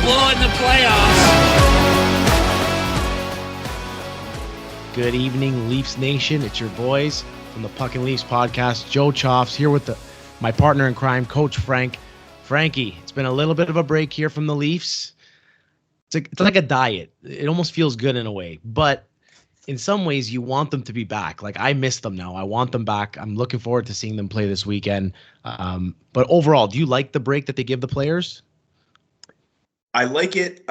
blow it in the playoffs. Good evening, Leafs Nation. It's your boys from the Puckin Leafs Podcast. Joe Cioffz here with my partner in crime, Coach Frank. Frankie, it's been a little bit of a break here from the Leafs. It's like a diet. It almost feels good in a way, but in some ways you want them to be back. Like, I miss them now. I want them back. I'm looking forward to seeing them play this weekend. But overall, do you like the break that they give the players? I like it.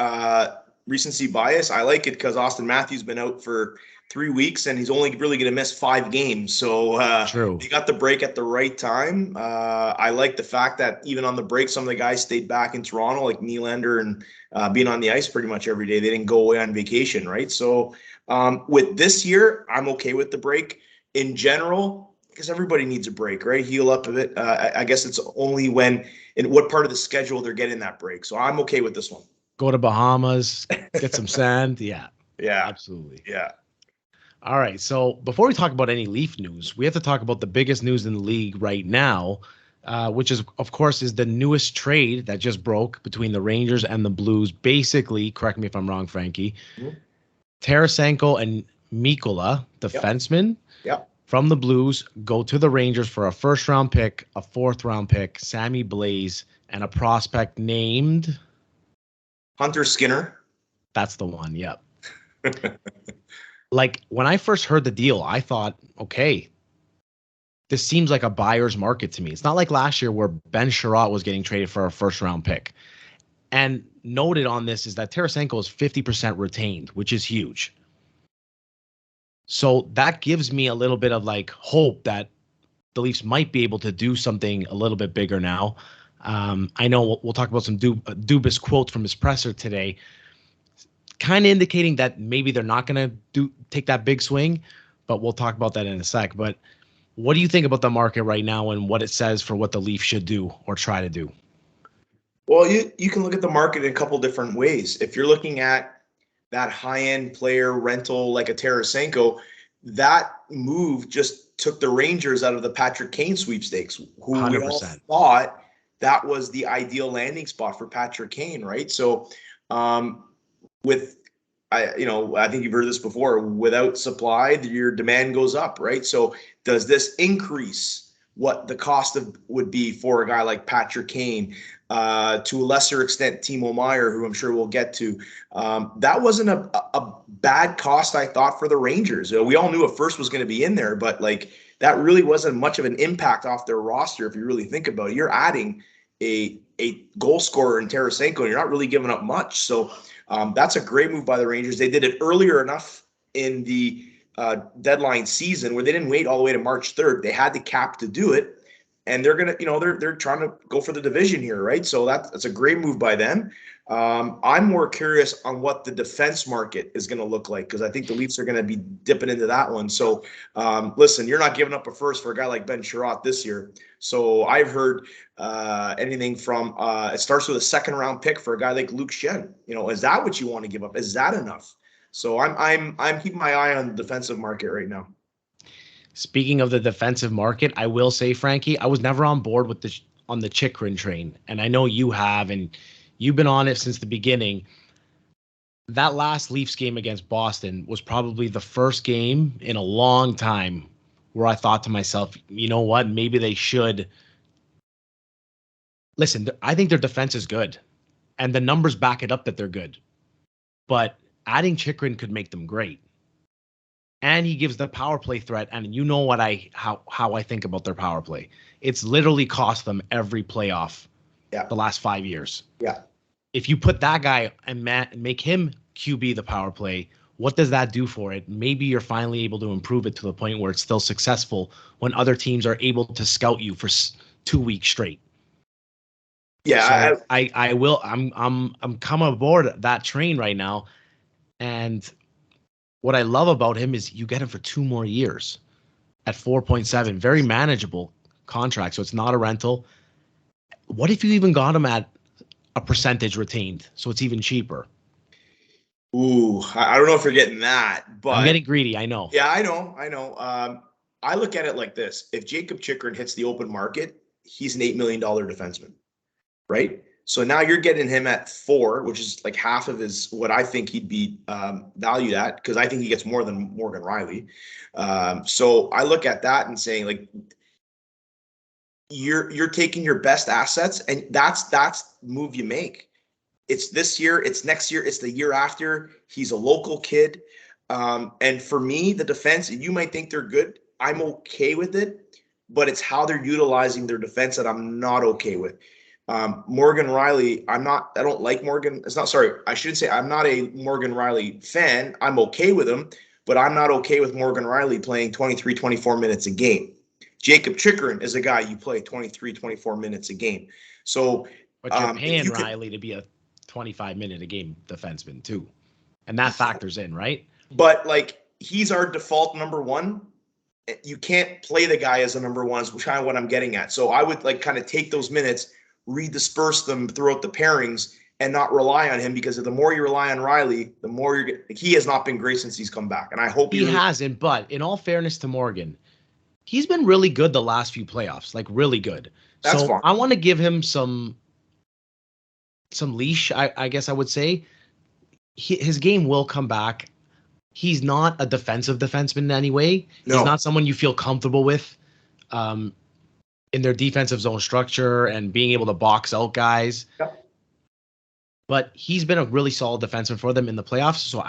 Recency bias. I like it because Austin Matthews been out for 3 weeks and he's only really going to miss 5 games. So True. They got the break at the right time. I like the fact that even on the break, some of the guys stayed back in Toronto, like Nylander and being on the ice pretty much every day. They didn't go away on vacation, right? So with this year, I'm okay with the break in general because everybody needs a break, right? Heal up a bit. I guess it's only when in what part of the schedule they're getting that break. So I'm okay with this one. Go to Bahamas, get some sand. Yeah, absolutely. Yeah. All right, so before we talk about any Leaf news, we have to talk about the biggest news in the league right now, which is, of course, is the newest trade that just broke between the Rangers and the Blues. Basically, correct me if I'm wrong, Frankie, Tarasenko and Mikkola, defenseman from the Blues, go to the Rangers for a first-round pick, a fourth-round pick, Sammy Blais, and a prospect named Hunter Skinner. That's the one, yep. Like, when I first heard the deal, I thought, okay, this seems like a buyer's market to me. It's not like last year where Ben Sherratt was getting traded for a first-round pick. And noted on this is that Tarasenko is 50% retained, which is huge. So that gives me a little bit of like hope that the Leafs might be able to do something a little bit bigger now. I know we'll talk about some Dubas quote from his presser today, kind of indicating that maybe they're not going to take that big swing, but we'll talk about that in a sec. But what do you think about the market right now and what it says for what the Leafs should do or try to do? Well, you can look at the market in a couple different ways. If you're looking at that high-end player rental like a Tarasenko, that move just took the Rangers out of the Patrick Kane sweepstakes, who 100%. We all thought that was the ideal landing spot for Patrick Kane, right? So I think you've heard this before, without supply, your demand goes up, right? So does this increase what the cost would be for a guy like Patrick Kane, to a lesser extent, Timo Meier, who I'm sure we'll get to. That wasn't a bad cost, I thought, for the Rangers. We all knew a first was going to be in there, but like that really wasn't much of an impact off their roster if you really think about it. You're adding a goal scorer in Tarasenko, and you're not really giving up much. So that's a great move by the Rangers. They did it earlier enough in the deadline season where they didn't wait all the way to March 3rd. They had the cap to do it. And they're going to, they're trying to go for the division here, right? So that's a great move by them. I'm more curious on what the defense market is going to look like because I think the Leafs are going to be dipping into that one. So listen, you're not giving up a first for a guy like Ben Sherratt this year. So I've heard anything from it starts with a second-round pick for a guy like Luke Schenn. Is that what you want to give up? Is that enough? So I'm keeping my eye on the defensive market right now. Speaking of the defensive market, I will say, Frankie, I was never on board with on the Chychrun train, and I know you have, and you've been on it since the beginning. That last Leafs game against Boston was probably the first game in a long time where I thought to myself, you know what, maybe they should. Listen, I think their defense is good, and the numbers back it up that they're good, but adding Chychrun could make them great. And he gives the power play threat. And you know what how I think about their power play. It's literally cost them every playoff the last 5 years. Yeah. If you put that guy and make him QB the power play, what does that do for it? Maybe you're finally able to improve it to the point where it's still successful when other teams are able to scout you for 2 weeks straight. Yeah, so I will. I'm coming aboard that train right now, and what I love about him is you get him for 2 more years at 4.7, very manageable contract. So it's not a rental. What if you even got him at a percentage retained? So it's even cheaper. Ooh, I don't know if you're getting that, but I'm getting greedy. I know. Yeah, I know. I look at it like this. If Jakob Chychrun hits the open market, he's an $8 million defenseman, right? So now you're getting him at 4, which is like half of what I think he'd be valued at, because I think he gets more than Morgan Riley. So I look at that and saying, like, you're taking your best assets, and that's the move you make. It's this year, it's next year, it's the year after. He's a local kid. And for me, the defense, you might think they're good. I'm okay with it, but it's how they're utilizing their defense that I'm not okay with. Morgan Riley, I don't like Morgan. I shouldn't say I'm not a Morgan Riley fan. I'm okay with him, but I'm not okay with Morgan Riley playing 23, 24 minutes a game. Jacob Chychrun is a guy you play 23, 24 minutes a game. So, but you're paying Riley to be a 25-minute a game defenseman too. And that factors in, right? But like, he's our default number one. You can't play the guy as a number one, is kind of what I'm getting at. So I would like kind of take those minutes, redisperse them throughout the pairings, and not rely on him, because the more you rely on Riley, the more he has not been great since he's come back. And I hope he hasn't, but in all fairness to Morgan, he's been really good the last few playoffs, like really good. That's so fine. I want to give him some leash, I guess I would say. His game will come back. He's not a defensive defenseman in any way. No. He's not someone you feel comfortable with in their defensive zone structure and being able to box out guys. Yep. But he's been a really solid defenseman for them in the playoffs. So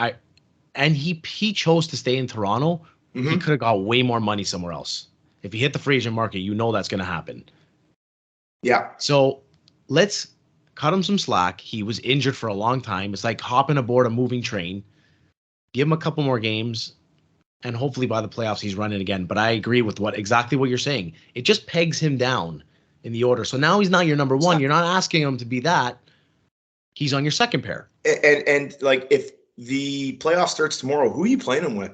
he chose to stay in Toronto. Mm-hmm. He could have got way more money somewhere else. If he hit the free agent market, you know that's going to happen. Yeah. So let's cut him some slack. He was injured for a long time. It's like hopping aboard a moving train. Give him a couple more games, and hopefully by the playoffs he's running again. But I agree with exactly what you're saying. It just pegs him down in the order. So now he's not your number one. You're not asking him to be that. He's on your second pair. And like, if the playoff starts tomorrow, who are you playing him with?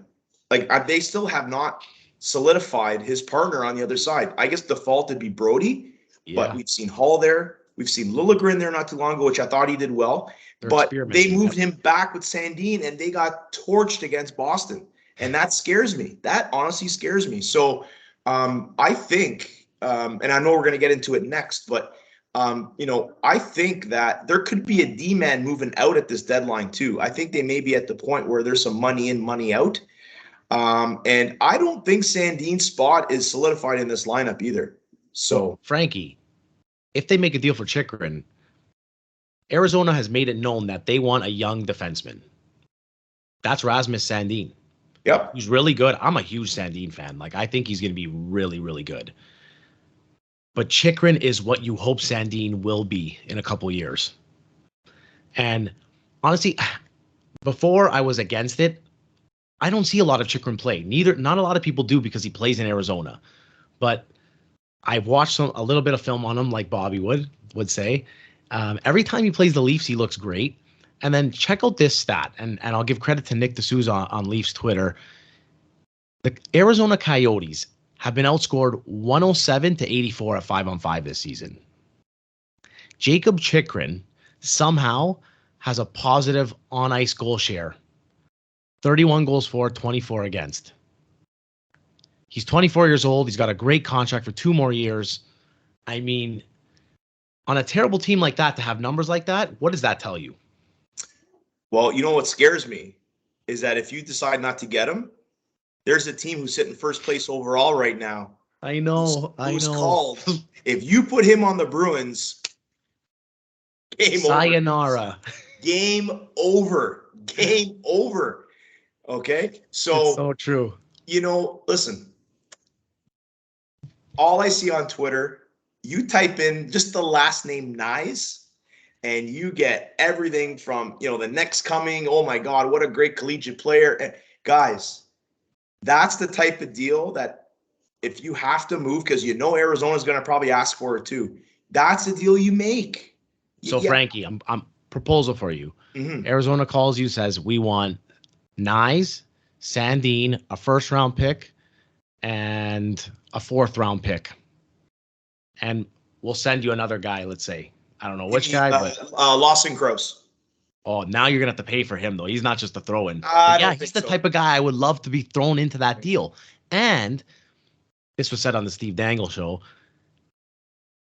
Like, they still have not solidified his partner on the other side. I guess default would be Brody, but we've seen Hall there. We've seen Liljegren there not too long ago, which I thought he did well. But they moved him back with Sandin, and they got torched against Boston. And that scares me. That honestly scares me. So I think, and I know we're going to get into it next, but, I think that there could be a D-man moving out at this deadline too. I think they may be at the point where there's some money in, money out. And I don't think Sandin's spot is solidified in this lineup either. So, Frankie, if they make a deal for Chychrun, Arizona has made it known that they want a young defenseman. That's Rasmus Sandin. Yep. He's really good. I'm a huge Sandin fan. Like, I think he's going to be really, really good. But Chychrun is what you hope Sandin will be in a couple years. And honestly, before I was against it, I don't see a lot of Chychrun play. Not a lot of people do, because he plays in Arizona. But I've watched a little bit of film on him, like Bobby would say. Every time he plays the Leafs, he looks great. And then check out this stat, and I'll give credit to Nick D'Souza on Leafs Twitter. The Arizona Coyotes have been outscored 107-84 at 5-on-5 this season. Jacob Chychrun somehow has a positive on-ice goal share. 31 goals for, 24 against. He's 24 years old. He's got a great contract for 2 more years. I mean, on a terrible team like that, to have numbers like that, what does that tell you? Well, you know what scares me is that if you decide not to get him, there's a team who's sitting first place overall right now. I know. Who's called. If you put him on the Bruins, game sayonara. Over. Game over. Game over. Okay? So, it's so true. Listen. All I see on Twitter, you type in just the last name Nyes, and you get everything from, the next coming. Oh my God, what a great collegiate player. And guys, that's the type of deal that if you have to move, because Arizona's going to probably ask for it too, that's the deal you make. So Frankie, I'm proposal for you. Mm-hmm. Arizona calls you, says we want Nyes, Sandin, a first-round pick, and a 4th-round pick. And we'll send you another guy, let's say. I don't know which guy, but Lawson Gross. Oh, now you're going to have to pay for him, though. He's not just a throw-in. He's the type of guy I would love to be thrown into that deal. And this was said on the Steve Dangle show.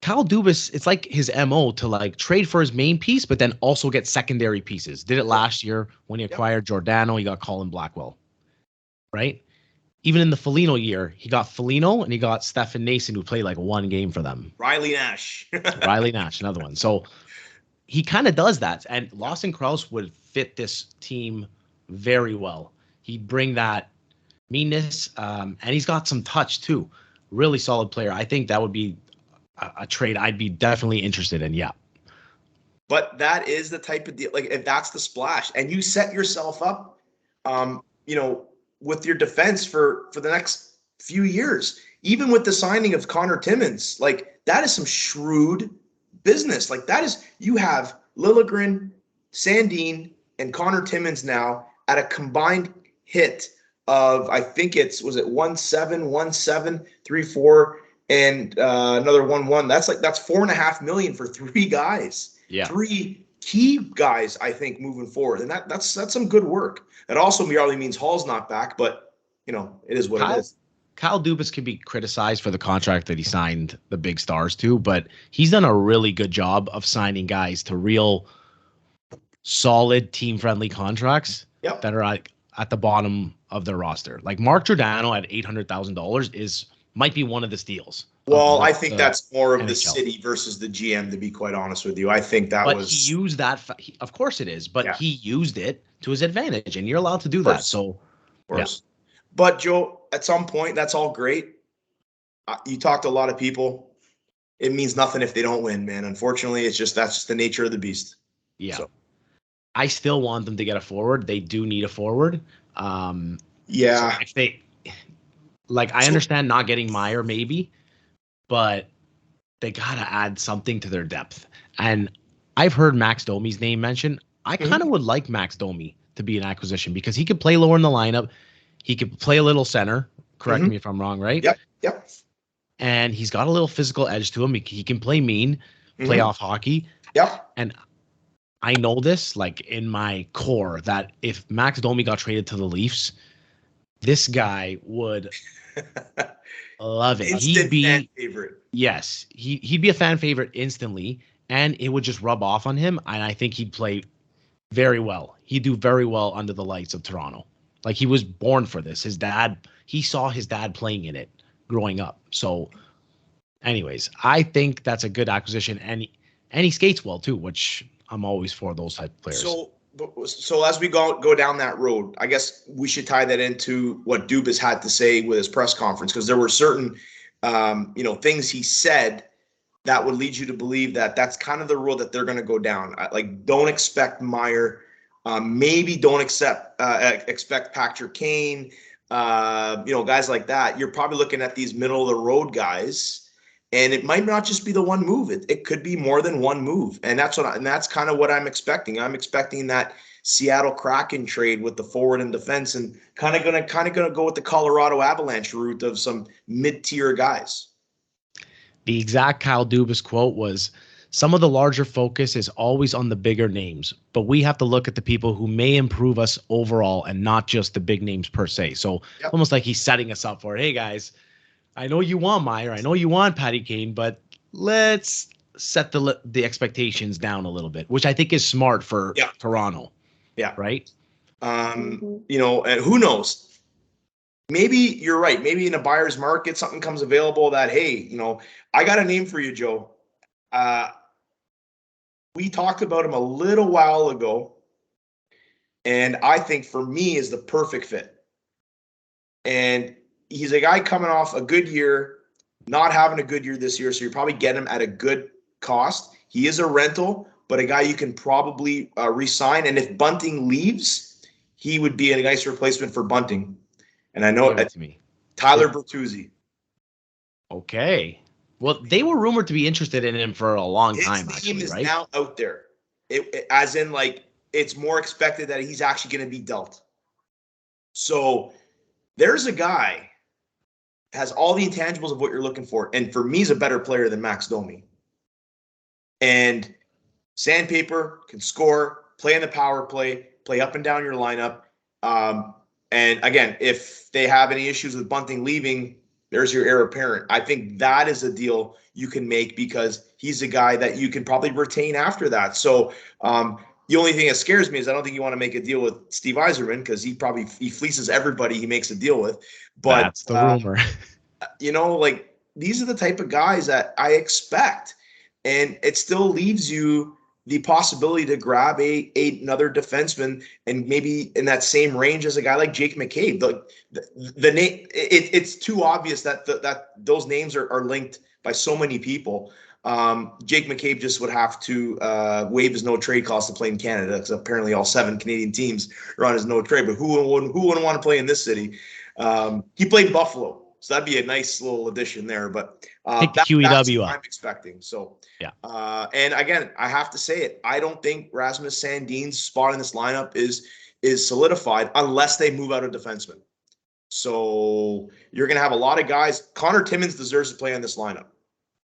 Kyle Dubas, it's like his MO to like trade for his main piece, but then also get secondary pieces. Did it last year when he acquired Giordano, he got Colin Blackwell, right? Even in the Foligno year, he got Foligno and he got Stefan Nason, who played like one game for them. Riley Nash. Riley Nash, another one. So he kind of does that. And Lawson Krause would fit this team very well. He'd bring that meanness, and he's got some touch too. Really solid player. I think that would be a trade I'd be definitely interested in. Yeah. But that is the type of deal, like if that's the splash and you set yourself up, with your defense for the next few years, even with the signing of Connor Timmins, like that is some shrewd business. Like that is, you have Liljegren, Sandin, and Connor Timmins now at a combined hit of, I think was it 1-7, 1-7, 3-4, and another 1-1. That's $4.5 million for three guys. Yeah. Three key guys, I think, moving forward. And that's some good work. That also merely means Hall's not back, but it is what it is. Kyle Dubas can be criticized for the contract that he signed the big stars to, but he's done a really good job of signing guys to real solid team-friendly contracts that are at the bottom of their roster. Like Mark Giordano at $800,000 might be one of the steals. Well, I think that's more of NHL. The city versus the GM, to be quite honest with you. I think he used that. Of course it is, but he used it to his advantage, and you're allowed to do that. So, of course. Yeah. But Joe, at some point, that's all great. You talk to a lot of people. It means nothing if they don't win, man. Unfortunately, that's just the nature of the beast. Yeah. So. I still want them to get a forward. They do need a forward. So if they I understand not getting Meier maybe, but they gotta add something to their depth. And I've heard Max Domi's name mentioned. I kind of would like Max Domi to be an acquisition because he could play lower in the lineup. He could play a little center. Correct me if I'm wrong, right? Yep. And he's got a little physical edge to him. He can play mean, playoff hockey. Yep. And I know this, like in my core, that if Max Domi got traded to the Leafs, this guy would love it. Instant fan favorite. Yes, he'd be a fan favorite instantly, and it would just rub off on him. And I think he'd play very well. He'd do very well under the lights of Toronto. Like he was born for this. He saw his dad playing in it growing up. So, anyways, I think that's a good acquisition, and he skates well too, which I'm always for those type of players. So as we go down that road, I guess we should tie that into what Dubas had to say with his press conference, because there were certain, things he said that would lead you to believe that that's kind of the road that they're going to go down. Like, don't expect Meier, maybe don't expect Patrick Kane, guys like that. You're probably looking at these middle of the road guys. And it might not just be the one move. It could be more than one move. And that's kind of what I'm expecting. I'm expecting that Seattle Kraken trade with the forward and defense, and kind of gonna go with the Colorado Avalanche route of some mid-tier guys. The exact Kyle Dubas quote was, "Some of the larger focus is always on the bigger names, but we have to look at the people who may improve us overall and not just the big names per se." So almost like he's setting us up for it. Hey guys, I know you want Meier, I know you want Patty Kane, but let's set the expectations down a little bit, which I think is smart for Toronto. Yeah. Right. And who knows? Maybe you're right. Maybe in a buyer's market, something comes available that, hey, I got a name for you, Joe. We talked about him a little while ago, and I think for me is the perfect fit. And he's a guy coming off a good year, not having a good year this year, so you probably get him at a good cost. He is a rental, but a guy you can probably re-sign. And if Bunting leaves, he would be a nice replacement for Bunting. And I know Tyler Bertuzzi. Okay. Well, they were rumored to be interested in him for a long time, actually, right? His name is now out there. As in, like, it's more expected that he's actually going to be dealt. So there's a guy has all the intangibles of what you're looking for. And for me, he's a better player than Max Domi. And sandpaper, can score, play in the power play up and down your lineup. And again, if they have any issues with Bunting leaving, There's your heir apparent. I think that is a deal you can make because he's a guy that you can probably retain after that. So the only thing that scares me is I don't think you want to make a deal with Steve Yzerman because he fleeces everybody he makes a deal with. But that's the rumor. Like these are the type of guys that I expect, and it still leaves you the possibility to grab another defenseman and maybe in that same range as a guy like Jake McCabe. The name it's too obvious that that those names are linked by so many people. Jake McCabe just would have to waive his no trade clause to play in Canada because apparently all 7 Canadian teams are on his no trade. But who wouldn't want to play in this city? He played Buffalo. So that'd be a nice little addition there, but that's what I'm expecting. So yeah. And again, I have to say it. I don't think Rasmus Sandin's spot in this lineup is solidified unless they move out a defenseman. So you're going to have a lot of guys. Connor Timmins deserves to play on this lineup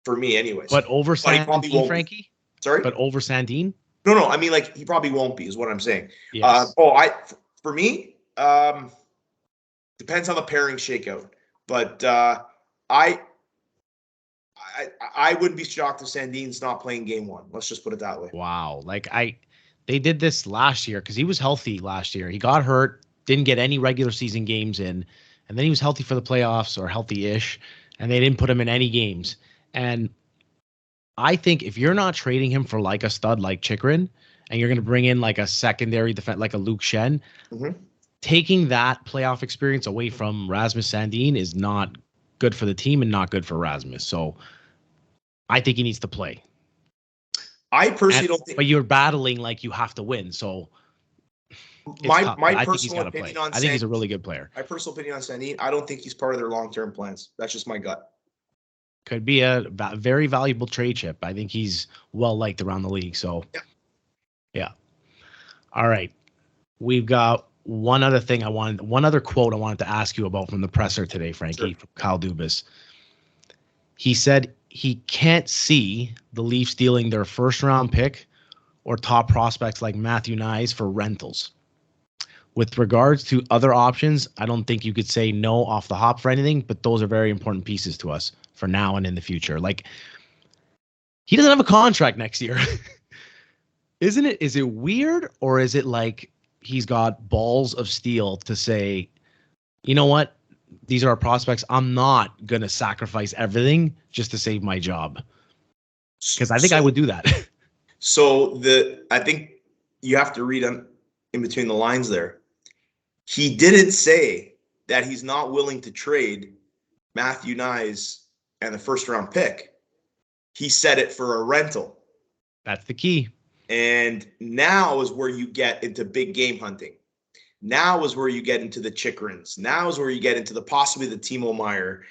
for me, anyways. But over Sandin, Frankie? Sorry, but over Sandin? No. I mean, like he probably won't be, is what I'm saying. Yes. For me, depends on the pairing shakeout. But I wouldn't be shocked if Sandin's not playing game 1. Let's just put it that way. Wow. They did this last year because he was healthy last year. He got hurt, didn't get any regular season games in, and then he was healthy for the playoffs or healthy-ish, and they didn't put him in any games. And I think if you're not trading him for like a stud like Chychrun, and you're going to bring in like a secondary defense like a Luke Schenn, taking that playoff experience away from Rasmus Sandin is not good for the team and not good for Rasmus. So I think he needs to play. I personally don't think. But you're battling like you have to win. So my personal opinion on Sandin, I think he's a really good player. My personal opinion on Sandin, I don't think he's part of their long-term plans. That's just my gut. Could be a very valuable trade chip. I think he's well liked around the league. So yeah. All right. We've got one other quote I wanted to ask you about from the presser today, Frankie, from Kyle Dubas. He said he can't see the Leafs dealing their first round pick or top prospects like Matthew Knies for rentals. With regards to other options, I don't think you could say no off the hop for anything, but those are very important pieces to us for now and in the future. Like, he doesn't have a contract next year. Isn't it? Is it weird, or is it like he's got balls of steel to say, you know what? These are our prospects. I'm not going to sacrifice everything just to save my job. Because I think I would do that. So I think you have to read in between the lines there. He didn't say that he's not willing to trade Matthew Knies and the first round pick. He said it for a rental. That's the key. And now is where you get into big game hunting. Now is where you get into the Chychruns. Now is where you get into possibly the Timo Meier.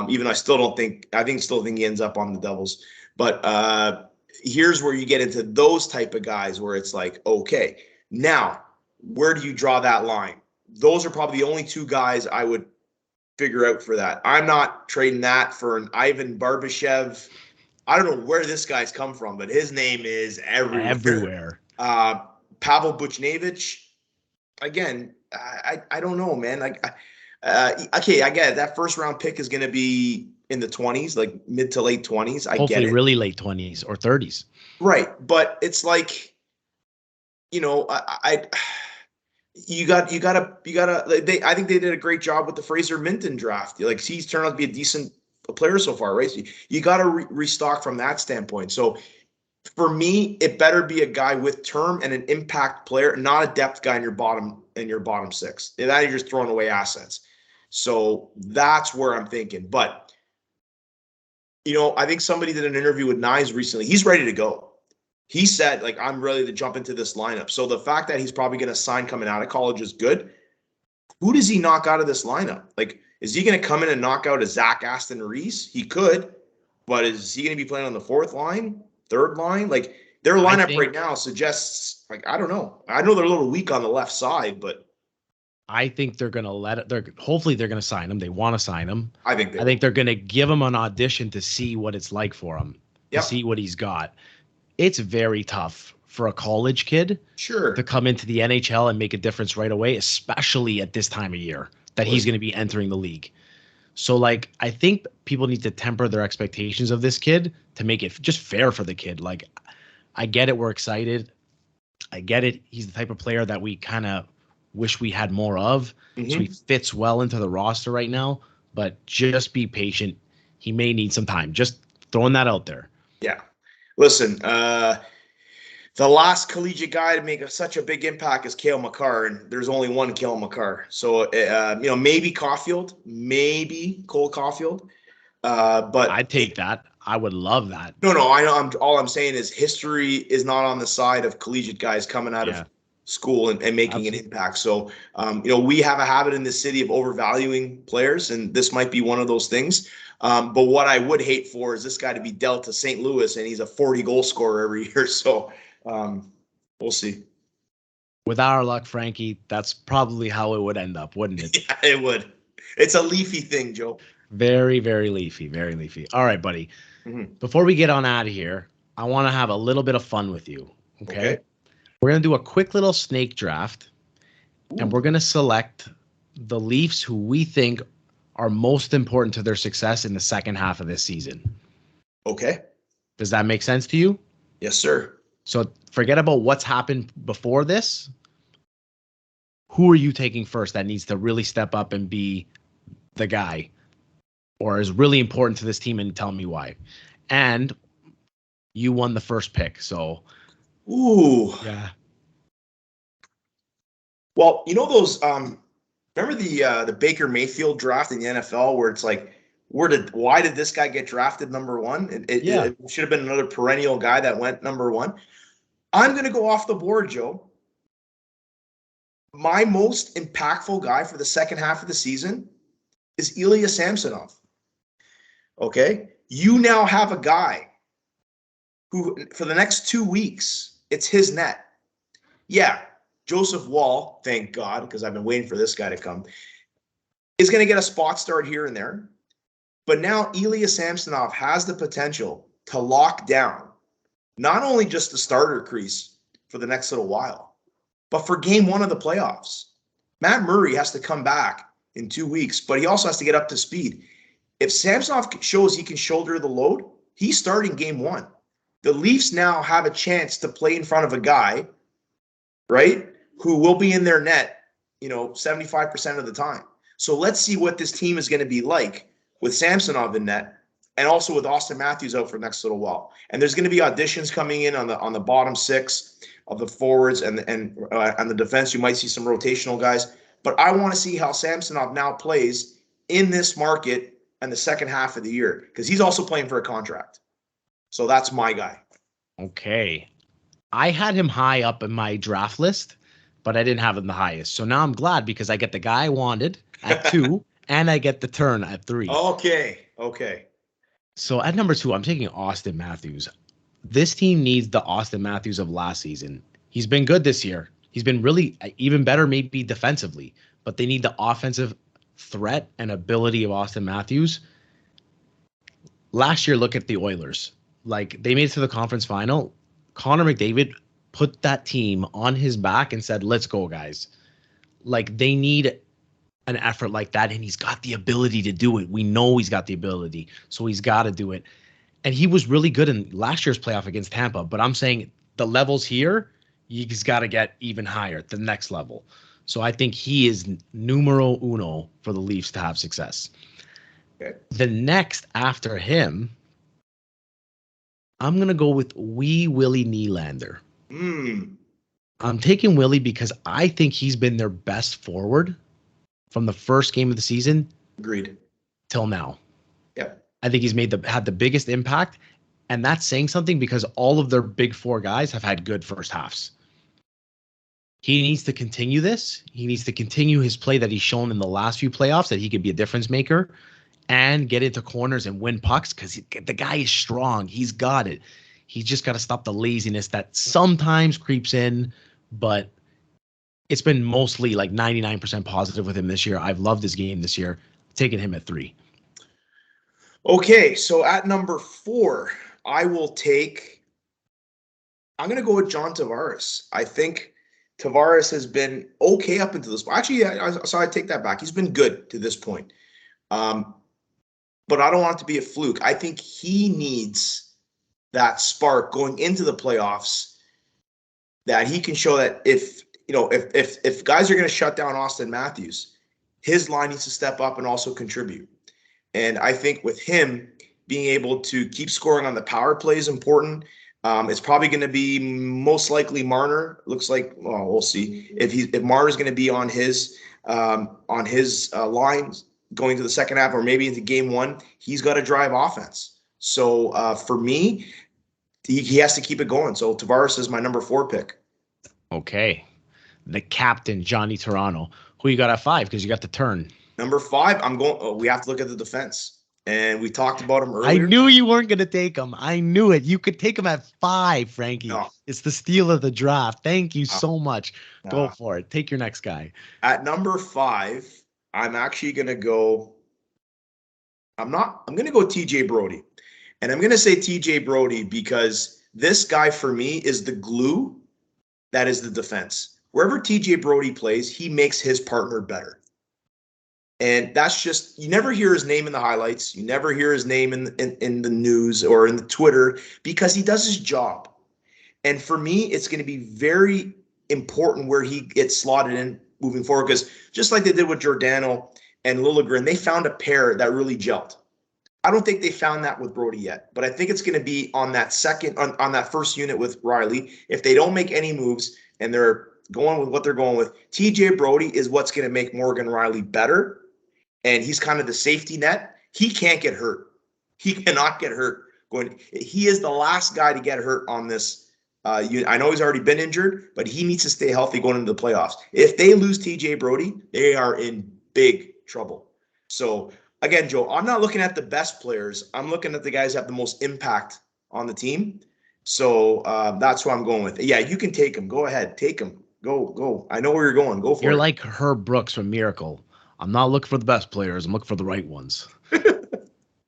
Even though I still think he ends up on the Devils. But here's where you get into those type of guys where it's like, okay, now where do you draw that line? Those are probably the only 2 guys I would figure out for that. I'm not trading that for an Ivan Barbashev. I don't know where this guy's come from, but his name is everywhere. Pavel Buchnevich. Again, I don't know, man. Okay, I get it. That first round pick is going to be in the 20s, like mid to late 20s. I get it. Really late 20s or 30s. Right, but it's like, I think they did a great job with the Fraser Minton draft. Like, he's turned out to be a decent player so far, right? So you got to restock from that standpoint. So for me, it better be a guy with term and an impact player, not a depth guy in your bottom 6. That you're just throwing away assets. So that's where I'm thinking. But I think somebody did an interview with Knies recently. He's ready to go. He said, like, I'm ready to jump into this lineup. So the fact that he's probably going to sign coming out of college is good. Who does he knock out of this lineup? Like, is he going to come in and knock out a Zach Aston Reese? He could, but is he going to be playing on the 4th line, 3rd line? Like, their lineup right now suggests, like, I don't know. I know they're a little weak on the left side, but I think they're going to hopefully they're going to sign him. They want to sign him. I think they're going to give him an audition to see what it's like for him, to see what he's got. It's very tough for a college kid to come into the NHL and make a difference right away, especially at this time of year that he's going to be entering the league. So, like, I think people need to temper their expectations of this kid to make it just fair for the kid. Like, I get it. We're excited. I get it. He's the type of player that we kind of wish we had more of. So he fits well into the roster right now, but just be patient. He may need some time. Just throwing that out there. Yeah. Listen, the last collegiate guy to make such a big impact is Cale Makar, and there's only one Cale Makar. So, maybe Caulfield, maybe Cole Caulfield. But I'd take that. I would love that. No, I know. All I'm saying is history is not on the side of collegiate guys coming out of school and making an impact. So, we have a habit in this city of overvaluing players, and this might be one of those things. But what I would hate for is this guy to be dealt to St. Louis, and he's a 40 goal scorer every year. So, we'll see. With our luck, Frankie, that's probably how it would end up, wouldn't it? Yeah, it would. It's a Leafy thing, Joe. Very, very Leafy. Very Leafy. All right, buddy. Before we get on out of here, I want to have a little bit of fun with you. Okay? We're going to do a quick little snake draft, and we're going to select the Leafs who we think are most important to their success in the second half of this season. Okay. Does that make sense to you? Yes, sir. So forget about what's happened before this. Who are you taking first that needs to really step up and be the guy, or is really important to this team, and tell me why? And you won the first pick, so. Ooh. Yeah. Well, those, remember the Baker Mayfield draft in the NFL where it's like, why did this guy get drafted number one? It should have been another perennial guy that went number one. I'm going to go off the board, Joe. My most impactful guy for the second half of the season is Ilya Samsonov. Okay? You now have a guy who, for the next 2 weeks, it's his net. Yeah, Joseph Wall, thank God, because I've been waiting for this guy to come, is going to get a spot start here and there. But now Ilya Samsonov has the potential to lock down not only just the starter crease for the next little while, but for game one of the playoffs. Matt Murray has to come back in 2 weeks, but he also has to get up to speed. If Samsonov shows he can shoulder the load, he's starting game one. The Leafs now have a chance to play in front of a guy, right, who will be in their net, 75% of the time. So let's see what this team is going to be like with Samsonov in net, and also with Austin Matthews out for the next little while. And there's going to be auditions coming in on the bottom six of the forwards and the defense. You might see some rotational guys, but I want to see how Samsonov now plays in this market and the second half of the year, because he's also playing for a contract. So that's my guy. Okay. I had him high up in my draft list, but I didn't have him the highest. So now I'm glad because I get the guy I wanted at 2 and I get the turn at 3. Okay. So at number 2, I'm taking Austin Matthews. This team needs the Austin Matthews of last season. He's been good this year. He's been really even better maybe defensively, but they need the offensive threat and ability of Austin Matthews. Last year, look at the Oilers. Like, they made it to the conference final. Connor McDavid put that team on his back and said, let's go, guys. Like, they need an effort like that, and he's got the ability to do it. We know he's got the ability, so he's got to do it. And he was really good in last year's playoff against Tampa, but I'm saying the levels here, he's got to get even higher, the next level. So I think he is numero uno for the Leafs to have success. Okay. The next after him, I'm going to go with Willie Nylander. I'm taking Willie because I think he's been their best forward from the first game of the season. Agreed. Till now. Yep. I think he's had the biggest impact, and that's saying something because all of their big four guys have had good first halves. He needs to continue this. He needs to continue his play that he's shown in the last few playoffs, that he could be a difference maker and get into corners and win pucks, because the guy is strong. He's got it. He's just got to stop the laziness that sometimes creeps in, but it's been mostly like 99% positive with him this year. I've loved his game this year. Taking him at 3. Okay, so at number 4, I'm going to go with John Tavares. I think Tavares has been okay up until this point. Actually, I take that back. He's been good to this point. but I don't want it to be a fluke. I think he needs that spark going into the playoffs, that he can show that if guys are going to shut down Austin Matthews, his line needs to step up and also contribute. And I think with him being able to keep scoring on the power play is important. It's probably going to be most likely Marner. Looks like, well, we'll see if Marner's going to be on his line going to the second half or maybe into game one. He's got to drive offense. So for me, he has to keep it going. So Tavares is my number 4 pick. Okay, the captain Johnny Toronto. Who you got at 5? Because you got the turn. Number 5, I'm going. Oh, we have to look at the defense. And we talked about him earlier. I knew you weren't going to take him. I knew it. You could take him at 5, Frankie. No. It's the steal of the draft. Thank you so much. No. Go for it. Take your next guy. At number 5, I'm actually going to go. I'm going to go TJ Brody. And I'm going to say TJ Brody because this guy for me is the glue that is the defense. Wherever TJ Brody plays, he makes his partner better. And that's just, you never hear his name in the highlights. You never hear his name in the news or in the Twitter because he does his job. And for me, it's going to be very important where he gets slotted in moving forward because just like they did with Giordano and Liljegren, they found a pair that really gelled. I don't think they found that with Brody yet, but I think it's going to be on that on that first unit with Riley. If they don't make any moves and they're going with what they're going with, TJ Brody is what's going to make Morgan Riley better. And he's kind of the safety net. He can't get hurt. He cannot get hurt. He is the last guy to get hurt on this unit. I know he's already been injured, but he needs to stay healthy going into the playoffs. If they lose TJ Brody, they are in big trouble. So again, Joe, I'm not looking at the best players. I'm looking at the guys that have the most impact on the team. So that's who I'm going with. Yeah, you can take him. Go ahead. Take him. Go. I know where you're going. Go for it. You're like Herb Brooks from Miracle. I'm not looking for the best players. I'm looking for the right ones.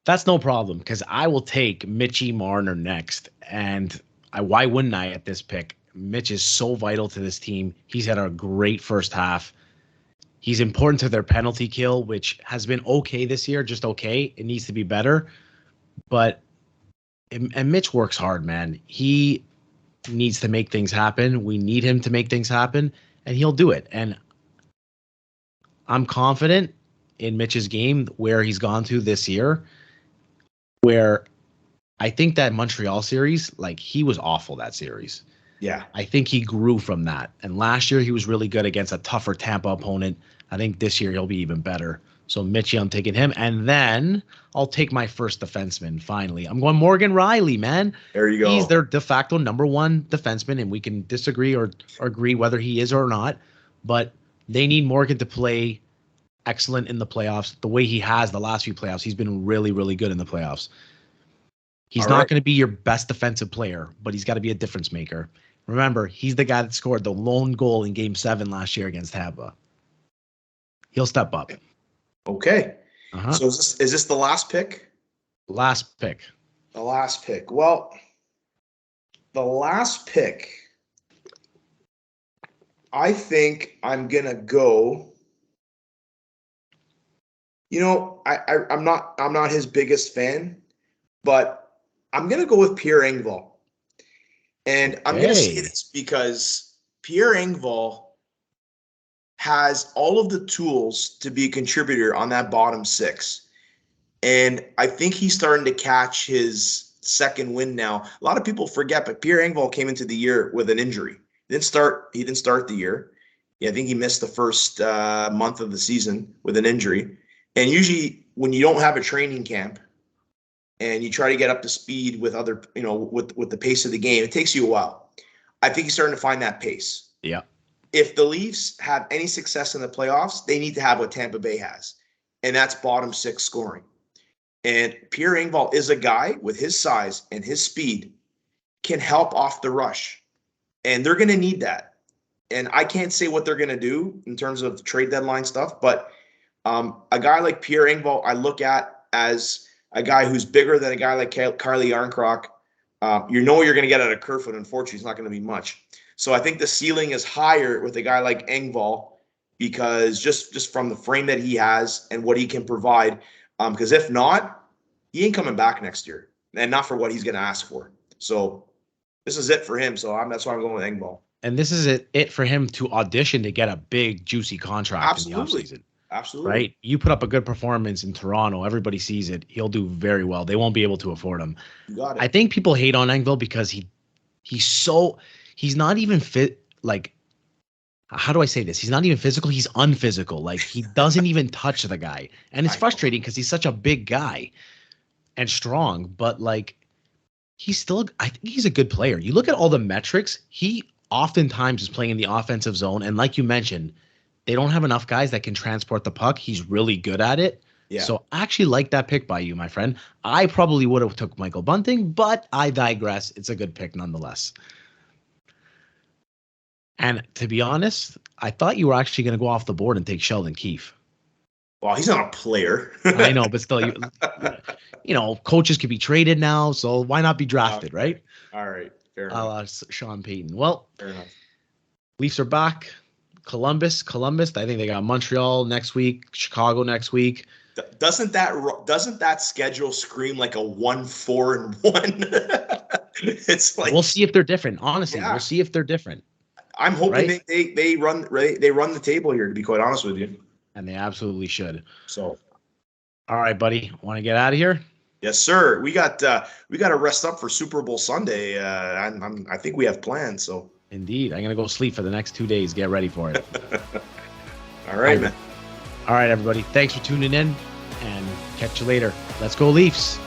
That's no problem because I will take Mitchie Marner next. And why wouldn't I at this pick? Mitch is so vital to this team. He's had a great first half. He's important to their penalty kill, which has been okay this year, just okay. It needs to be better. And Mitch works hard, man. He needs to make things happen. We need him to make things happen, and he'll do it. And I'm confident in Mitch's game where he's gone to this year, where I think that Montreal series, like he was awful that series. Yeah. I think he grew from that. And last year he was really good against a tougher Tampa opponent. I think this year he'll be even better. So Mitchie, I'm taking him. And then I'll take my first defenseman finally. I'm going Morgan Riley, man. There you go. He's their de facto number 1 defenseman, and we can disagree or agree whether he is or not. But they need Morgan to play excellent in the playoffs. The way he has the last few playoffs, he's been really, really good in the playoffs. He's not going to be your best defensive player, but he's got to be a difference maker. Remember, he's the guy that scored the lone goal in Game 7 last year against Tampa. He'll step up. Okay. So is this the last pick? Last pick. The last pick. Well, the last pick, I think I'm going to go. You know, I'm not his biggest fan, but I'm going to go with Pierre Engvall. And I'm going to say this because Pierre Engvall has all of the tools to be a contributor on that bottom 6. And I think he's starting to catch his second wind now. A lot of people forget, but Pierre Engvall came into the year with an injury. He didn't start the year. Yeah, I think he missed the first month of the season with an injury. And usually when you don't have a training camp and you try to get up to speed with other, with the pace of the game, it takes you a while. I think he's starting to find that pace. Yeah. If the Leafs have any success in the playoffs, they need to have what Tampa Bay has, and that's bottom 6 scoring. And Pierre Engvall is a guy with his size and his speed can help off the rush, and they're going to need that. And I can't say what they're going to do in terms of trade deadline stuff, but a guy like Pierre Engvall, I look at as a guy who's bigger than a guy like Carly Yarncroc. You're going to get out of Kerfoot. Unfortunately, it's not going to be much. So I think the ceiling is higher with a guy like Engvall because just from the frame that he has and what he can provide. Because if not, he ain't coming back next year, and not for what he's going to ask for. So this is it for him. So that's why I'm going with Engvall. And this is it for him to audition to get a big, juicy contract in the offseason. Absolutely. Right? You put up a good performance in Toronto, everybody sees it. He'll do very well. They won't be able to afford him. You got it. I think people hate on Engvall because he's not even fit. Like, how do I say this? He's not even physical. He's unphysical. Like, he doesn't even touch the guy. And it's frustrating because he's such a big guy and strong, but like, I think he's a good player. You look at all the metrics, he oftentimes is playing in the offensive zone. And like you mentioned, they don't have enough guys that can transport the puck. He's really good at it. Yeah. So I actually like that pick by you, my friend. I probably would have took Michael Bunting, but I digress. It's a good pick nonetheless. And to be honest, I thought you were actually going to go off the board and take Sheldon Keefe. Well, he's not a player. I know, but still, you know, coaches could be traded now, so why not be drafted, right? All right. Fair enough. Sean Payton. Well, fair enough. Leafs are back. Columbus. I think they got Montreal next week, Chicago next week. Doesn't that schedule scream like a 1-4-1? It's like, we'll see if they're different. Honestly, Yeah. we'll see if they're different. I'm hoping right? they run the table here, to be quite honest with you. And they absolutely should. So, all right, buddy, want to get out of here? yes, sir. We got to rest up for Super Bowl Sunday. I think we have plans. So, Indeed, I'm gonna go sleep for the next 2 days. Get ready for it. all right, man. All right, everybody. Thanks for tuning in, and catch you later. Let's go Leafs.